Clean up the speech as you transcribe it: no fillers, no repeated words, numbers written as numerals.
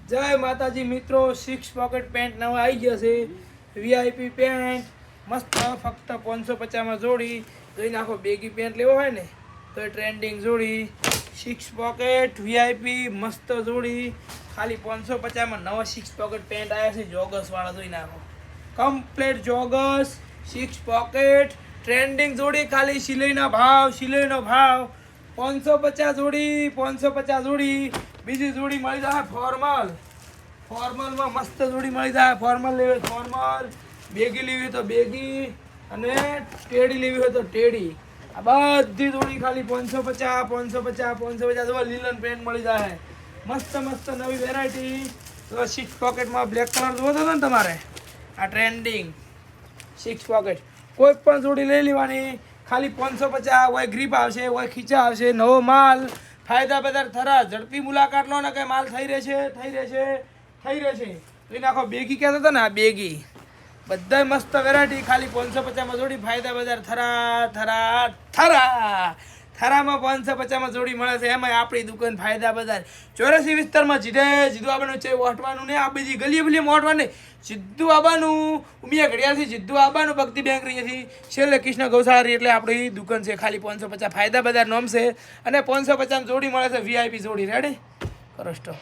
જય માતાજી મિત્રો, 6 પોકેટ પેન્ટ નવા આવી ગયા છે. વીઆઈપી પેન્ટ મસ્ત, ફક્ત 550માં જોડી. જોઈ નાખો, બેગી પેન્ટ લેવો હોય ને તો એ ટ્રેન્ડિંગ જોડી 6 પોકેટ વીઆઈપી મસ્ત જોડી. ખાલી 550માં નવા 6 પોકેટ પેન્ટ આવ્યા છે જોગર્સ વાળા. જોઈ નાખો, કમ્પ્લીટ જોગર્સ 6 પોકેટ ટ્રેન્ડિંગ જોડી. ખાલી સિલાઈનો ભાવ 550 જોડી, 550 જોડી. બીજી જોડી મળી જાય ફોર્મલમાં મસ્ત જોડી મળી જાય. ફોર્મલ લેવી હોય ફોર્મલ, બેગી લેવી હોય તો બેગી, અને ટેડી લેવી હોય તો ટેડી. આ બધી જોડી ખાલી 550 જોવા. લીલન પેન્ટ મળી જાય મસ્ત નવી વેરાયટી. તો 6 પોકેટમાં બ્લેક કલર જોવો ને તમારે, આ ટ્રેન્ડિંગ 6 પોકેટ કોઈ પણ જોડી લઈ લેવાની. ખાલી 550 હોય, ગ્રીપ આવશે, હોય ખીચા આવશે. નવો માલ, ફાયદા બજાર થરા. ઝડપી મુલાકાત લો ને, કે માલ થઈ રહેશે. જોઈ નાખો, બેગી કહેતો હતો ને, આ બેગી બધા મસ્ત વેરાયટી. ખાલી 550માં જોડી. ફાયદા બજાર થરામાં 550માં જોડી મળે છે. એમાં આપણી દુકાન ફાયદા બજાર ચોરસી વિસ્તારમાં જીધું આવવાનું છે. ઓટવાનું ને આ બીજી ગલી બલીમાં ઓટવાનું નહીં, સીધું આવવાનું. ઉમિયા ઘડિયાળથી સીધું આવવાનું, ભક્તિ બેંક અહીંયાથી છેલ્લે કૃષ્ણ ગૌશાળા. એટલે આપણી દુકાન છે. ખાલી 550 ફાયદા બજાર નોમ છે. અને 550 જોડી મળે છે વીઆઈપી જોડી. રેડી કરો સ્ટોપ.